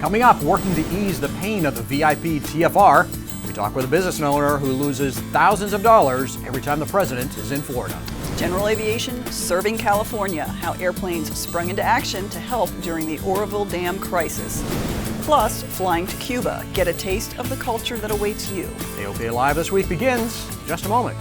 Coming up, working to ease the pain of the VIP TFR, we talk with a business owner who loses thousands of dollars every time the president is in Florida. General aviation serving California, how airplanes sprung into action to help during the Oroville Dam crisis. Plus, flying to Cuba, get a taste of the culture that awaits you. AOPA Live this week begins in just a moment.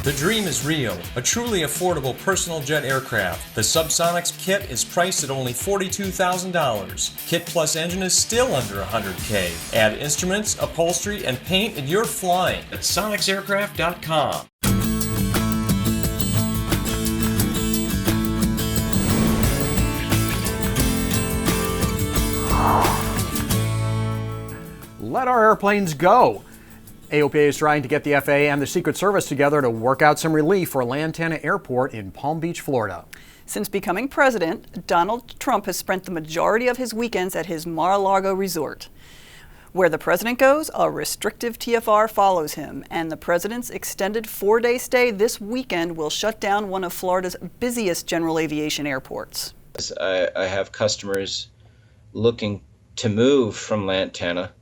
The dream is real, a truly affordable personal jet aircraft. The Subsonics kit is priced at only $42,000. Kit plus engine is still under $100K. Add instruments, upholstery, and paint and you're flying at SonicsAircraft.com. Let our airplanes go. AOPA is trying to get the FAA and the Secret Service together to work out some relief for Lantana Airport in Palm Beach, Florida. Since becoming president, Donald Trump has spent the majority of his weekends at his Mar-a-Lago resort. Where the president goes, a restrictive TFR follows him, and the president's extended 4-day stay this weekend will shut down one of Florida's busiest general aviation airports. I have customers looking to move from Lantana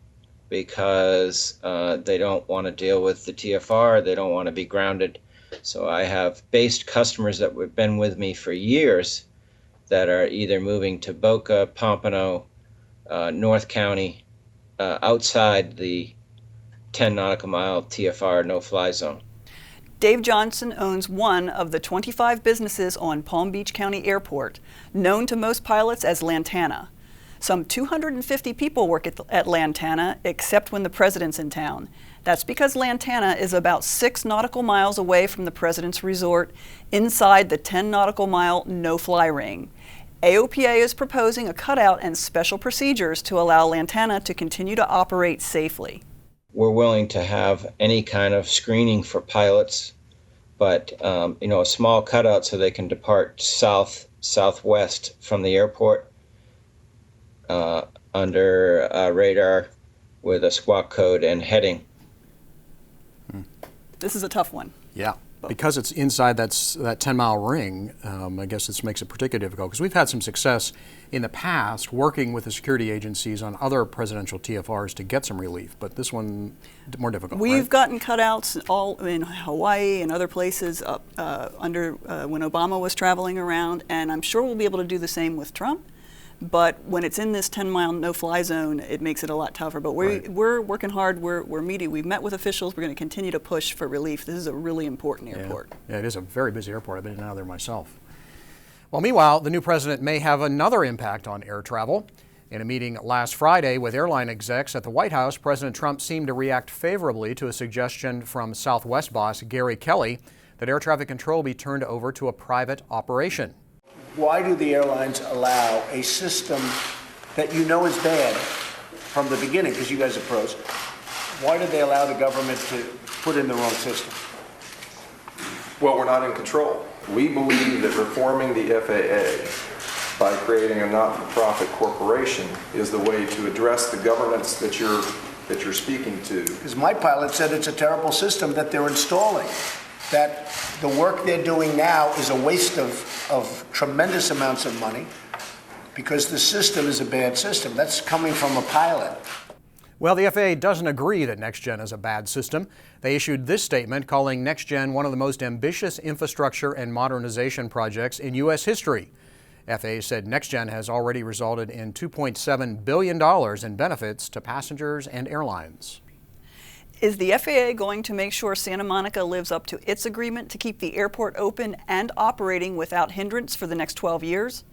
because they don't want to deal with the TFR, they don't want to be grounded. So I have based customers that have been with me for years that are either moving to Boca, Pompano, North County, outside the 10 nautical mile TFR no-fly zone. Dave Johnson owns one of the 25 businesses on Palm Beach County Airport, known to most pilots as Lantana. Some 250 people work at Lantana, except when the president's in town. That's because Lantana is about 6 nautical miles away from the president's resort, inside the 10 nautical mile no-fly ring. AOPA is proposing a cutout and special procedures to allow Lantana to continue to operate safely. We're willing to have any kind of screening for pilots, but a small cutout so they can depart southwest from the airport. Under radar with a squawk code and heading. This is a tough one. Yeah, because it's inside that 10-mile ring, I guess this makes it particularly difficult because we've had some success in the past working with the security agencies on other presidential TFRs to get some relief, but this one more difficult. We've gotten cutouts all in Hawaii and other places under when Obama was traveling around, and I'm sure we'll be able to do the same with Trump. But when it's in this 10-mile no-fly zone, it makes it a lot tougher. But we're working hard. We're meeting. We've met with officials. We're going to continue to push for relief. This is a really important airport. Yeah, it is a very busy airport. I've been in and out of there myself. Well, meanwhile, the new president may have another impact on air travel. In a meeting last Friday with airline execs at the White House, President Trump seemed to react favorably to a suggestion from Southwest boss Gary Kelly that air traffic control be turned over to a private operation. Why do the airlines allow a system that you know is bad from the beginning, because you guys are pros? Why did they allow the government to put in the wrong system? Well, we're not in control. We believe that reforming the FAA by creating a not-for-profit corporation is the way to address the governance that you're speaking to. Because my pilot said it's a terrible system that they're installing, that the work they're doing now is a waste of tremendous amounts of money because the system is a bad system. That's coming from a pilot. Well, the FAA doesn't agree that NextGen is a bad system. They issued this statement calling NextGen one of the most ambitious infrastructure and modernization projects in U.S. history. FAA said NextGen has already resulted in $2.7 billion in benefits to passengers and airlines. Is the FAA going to make sure Santa Monica lives up to its agreement to keep the airport open and operating without hindrance for the next 12 years?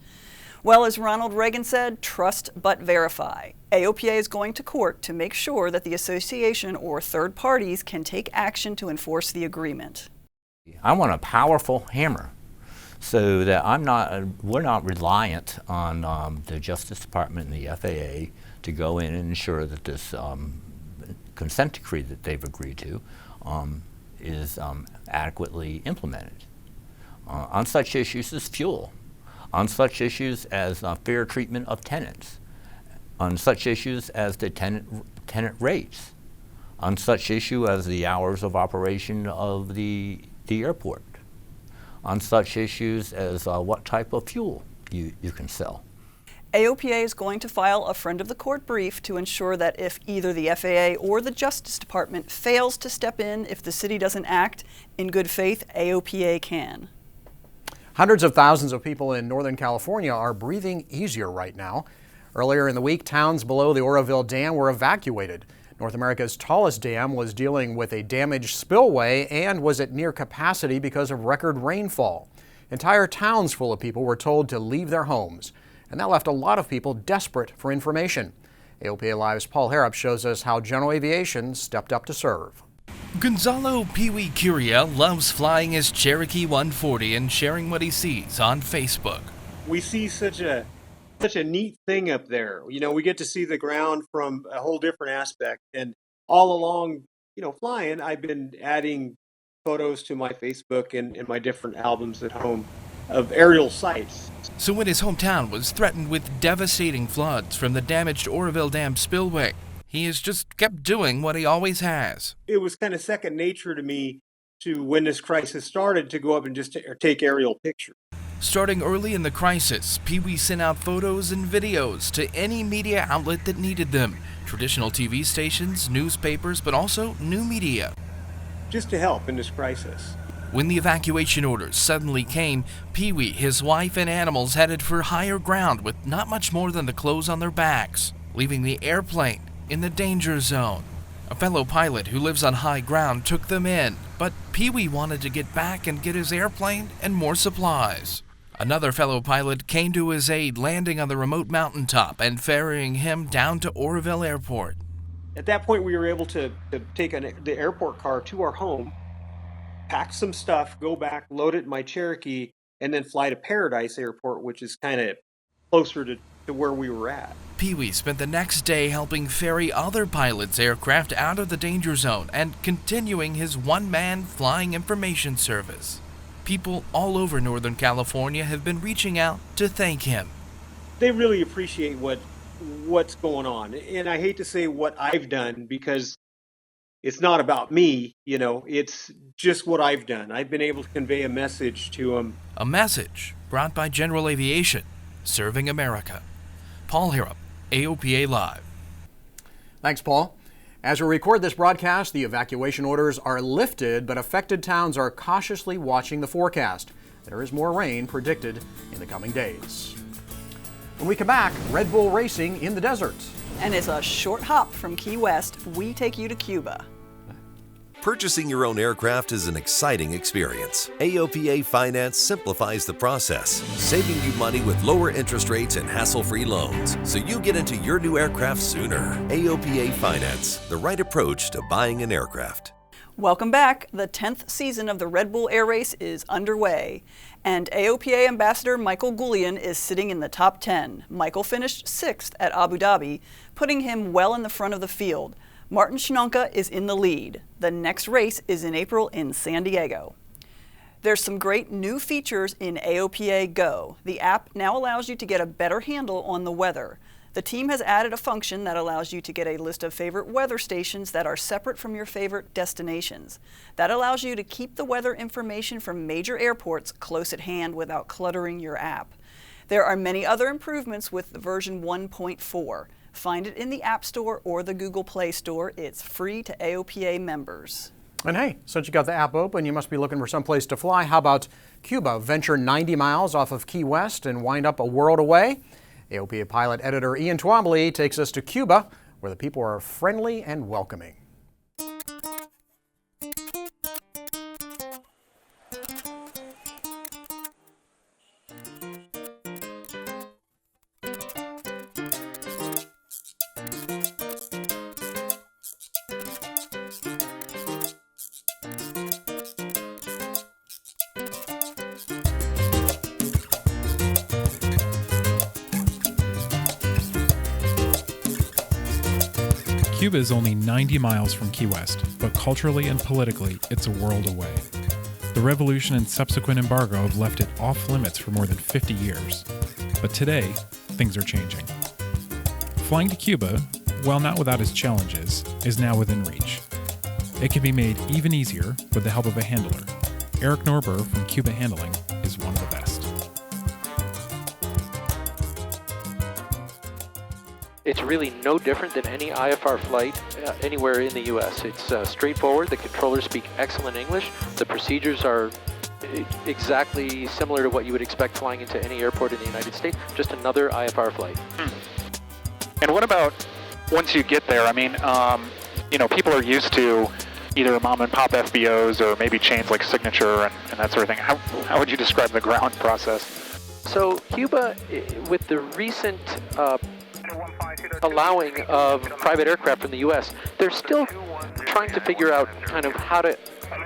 Well, as Ronald Reagan said, trust but verify. AOPA is going to court to make sure that the association or third parties can take action to enforce the agreement. I want a powerful hammer so that we're not reliant on the Justice Department and the FAA to go in and ensure that this consent decree that they've agreed to is adequately implemented. On such issues as fuel, on such issues as fair treatment of tenants, on such issues as the tenant rates, on such issue as the hours of operation of the airport, on such issues as what type of fuel you can sell. AOPA is going to file a friend of the court brief to ensure that if either the FAA or the Justice Department fails to step in if the city doesn't act in good faith, AOPA can. Hundreds of thousands of people in Northern California are breathing easier right now. Earlier in the week, towns below the Oroville Dam were evacuated. North America's tallest dam was dealing with a damaged spillway and was at near capacity because of record rainfall. Entire towns full of people were told to leave their homes, and that left a lot of people desperate for information. AOPA Live's Paul Harrop shows us how General Aviation stepped up to serve. Gonzalo Pee-wee Curia loves flying his Cherokee 140 and sharing what he sees on Facebook. We see such a neat thing up there. You know, we get to see the ground from a whole different aspect. And all along, flying, I've been adding photos to my Facebook and my different albums at home of aerial sites. So when his hometown was threatened with devastating floods from the damaged Oroville Dam spillway, he has just kept doing what he always has. It was kind of second nature to me to, when this crisis started, to go up and just take aerial pictures. Starting early in the crisis, Pee-wee sent out photos and videos to any media outlet that needed them. Traditional TV stations, newspapers, but also new media. Just to help in this crisis. When the evacuation orders suddenly came, Pee-wee, his wife, and animals headed for higher ground with not much more than the clothes on their backs, leaving the airplane in the danger zone. A fellow pilot who lives on high ground took them in, but Pee-wee wanted to get back and get his airplane and more supplies. Another fellow pilot came to his aid, landing on the remote mountaintop and ferrying him down to Oroville Airport. At that point, we were able to take the airport car to our home, pack some stuff, go back, load it in my Cherokee, and then fly to Paradise Airport, which is kind of closer to where we were at. Pee-wee spent the next day helping ferry other pilots' aircraft out of the danger zone and continuing his one-man flying information service. People all over Northern California have been reaching out to thank him. They really appreciate what's going on. And I hate to say what I've done because it's not about me, it's just what I've done. I've been able to convey a message to them. A message brought by General Aviation, serving America. Paul Harrop, AOPA Live. Thanks, Paul. As we record this broadcast, the evacuation orders are lifted, but affected towns are cautiously watching the forecast. There is more rain predicted in the coming days. When we come back, Red Bull racing in the desert. And as a short hop from Key West, we take you to Cuba. Purchasing your own aircraft is an exciting experience. AOPA Finance simplifies the process, saving you money with lower interest rates and hassle-free loans, so you get into your new aircraft sooner. AOPA Finance, the right approach to buying an aircraft. Welcome back. The 10th season of the Red Bull Air Race is underway, and AOPA Ambassador Michael Goulian is sitting in the top 10. Michael finished 6th at Abu Dhabi, putting him well in the front of the field. Martin Schnonka is in the lead. The next race is in April in San Diego. There's some great new features in AOPA Go. The app now allows you to get a better handle on the weather. The team has added a function that allows you to get a list of favorite weather stations that are separate from your favorite destinations. That allows you to keep the weather information from major airports close at hand without cluttering your app. There are many other improvements with version 1.4. Find it in the App Store or the Google Play Store. It's free to AOPA members. And hey, since you got the app open, you must be looking for someplace to fly. How about Cuba? Venture 90 miles off of Key West and wind up a world away. AOPA pilot editor Ian Twombly takes us to Cuba, where the people are friendly and welcoming. Cuba is only 90 miles from Key West, but culturally and politically, it's a world away. The revolution and subsequent embargo have left it off limits for more than 50 years. But today, things are changing. Flying to Cuba, while not without its challenges, is now within reach. It can be made even easier with the help of a handler. Eric Norber from Cuba Handling is one of the best. It's really no different than any IFR flight anywhere in the U.S. It's straightforward. The controllers speak excellent English. The procedures are exactly similar to what you would expect flying into any airport in the United States, just another IFR flight. And what about once you get there? I mean, you know, people are used to either mom and pop FBOs or maybe chains like Signature and that sort of thing. How would you describe the ground process? So Cuba, with the recent allowing of private aircraft from the U.S., they're still trying to figure out kind of how to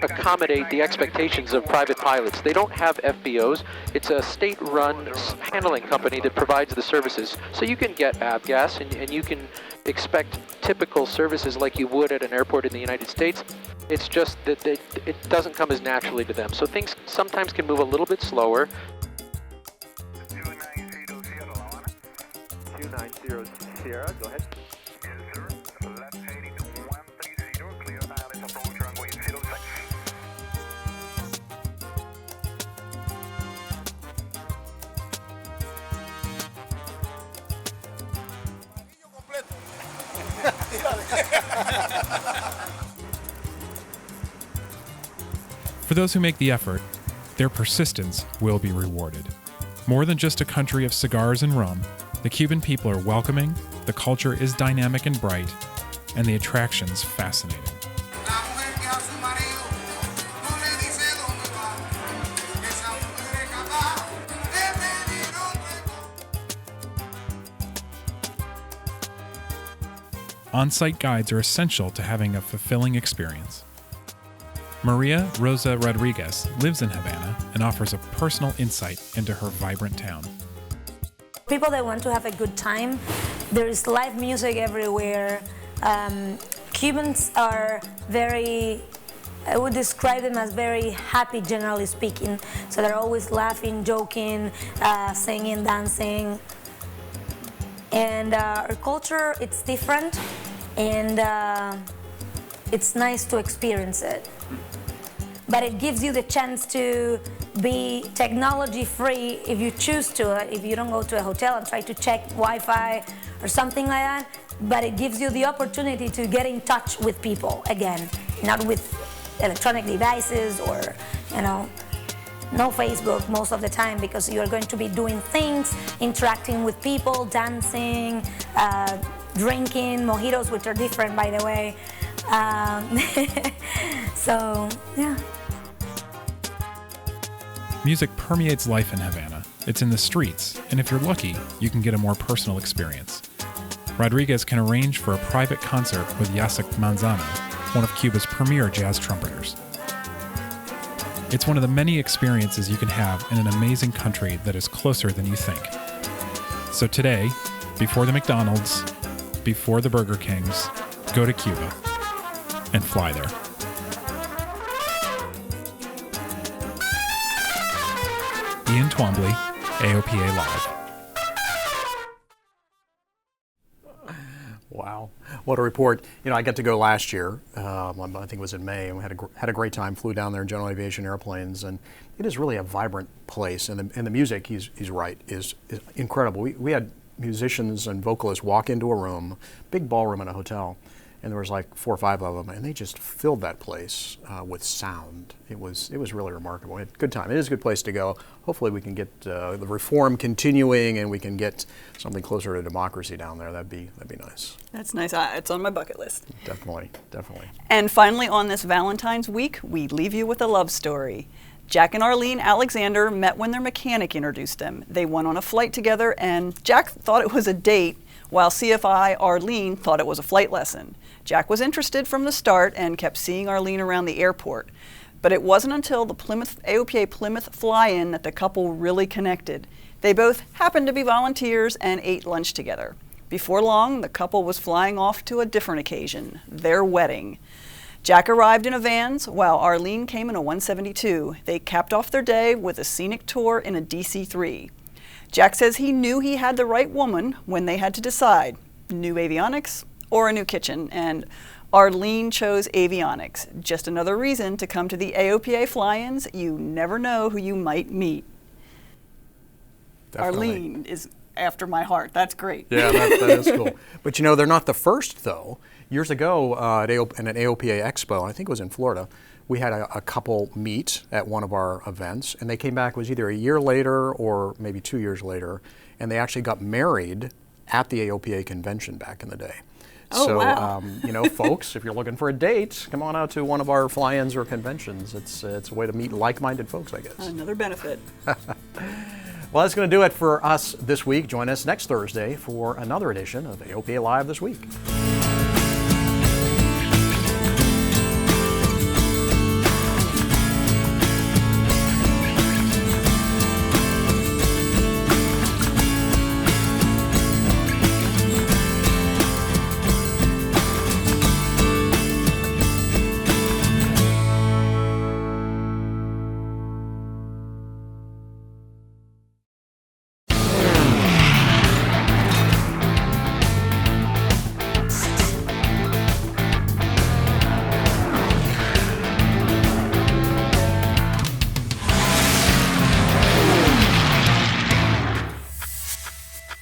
accommodate the expectations of private pilots. They don't have FBOs. It's a state-run handling company that provides the services. So you can get avgas and you can expect typical services like you would at an airport in the United States. It's just that it doesn't come as naturally to them. So things sometimes can move a little bit slower. 290 Sierra, go ahead. For those who make the effort, their persistence will be rewarded. More than just a country of cigars and rum, the Cuban people are welcoming, the culture is dynamic and bright, and the attractions fascinating. On-site guides are essential to having a fulfilling experience. Maria Rosa Rodriguez lives in Havana and offers a personal insight into her vibrant town. People that want to have a good time, there is live music everywhere. Cubans are very, I would describe them as very happy, generally speaking. So they're always laughing, joking, singing, dancing. And our culture, it's different, and it's nice to experience it. But it gives you the chance to be technology-free if you choose to, if you don't go to a hotel and try to check Wi-Fi or something like that. But it gives you the opportunity to get in touch with people again, not with electronic devices or, you know, no Facebook most of the time, because you're going to be doing things, interacting with people, dancing, drinking mojitos, which are different, by the way. So, yeah. Music permeates life in Havana. It's in the streets, and if you're lucky, you can get a more personal experience. Rodriguez can arrange for a private concert with Jacek Manzano, one of Cuba's premier jazz trumpeters. It's one of the many experiences you can have in an amazing country that is closer than you think. So today, before the McDonald's, before the Burger Kings, go to Cuba and fly there. Ian Twombly, AOPA Live. Wow, what a report. You know, I got to go last year, I think it was in May, and we had a great time, flew down there in general aviation airplanes, and it is really a vibrant place, and the music, he's right, is incredible. We had musicians and vocalists walk into a room, big ballroom in a hotel, and there was like 4 or 5 of them, and they just filled that place with sound. It was really remarkable. We had a good time. It is a good place to go. Hopefully we can get the reform continuing and we can get something closer to democracy down there. That'd be nice. That's nice. It's on my bucket list. Definitely, definitely. And finally, on this Valentine's week, we leave you with a love story. Jack and Arlene Alexander met when their mechanic introduced them. They went on a flight together, and Jack thought it was a date, while CFI Arlene thought it was a flight lesson. Jack was interested from the start and kept seeing Arlene around the airport. But it wasn't until the AOPA Plymouth fly-in that the couple really connected. They both happened to be volunteers and ate lunch together. Before long, the couple was flying off to a different occasion, their wedding. Jack arrived in a Vans, while Arlene came in a 172. They capped off their day with a scenic tour in a DC-3. Jack says he knew he had the right woman when they had to decide, new avionics or a new kitchen, and Arlene chose avionics. Just another reason to come to the AOPA fly-ins. You never know who you might meet. Definitely. Arlene is after my heart. That's great. Yeah, that is cool. But you know, they're not the first, though. Years ago, at an AOPA Expo, I think it was in Florida, we had a couple meet at one of our events, and they came back, it was either a year later or maybe 2 years later, and they actually got married at the AOPA convention back in the day. Oh, so, wow. you know, folks, if you're looking for a date, come on out to one of our fly-ins or conventions. It's a way to meet like-minded folks, I guess. Another benefit. Well, that's going to do it for us this week. Join us next Thursday for another edition of AOPA Live This Week.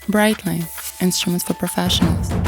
Brightline, instruments for professionals.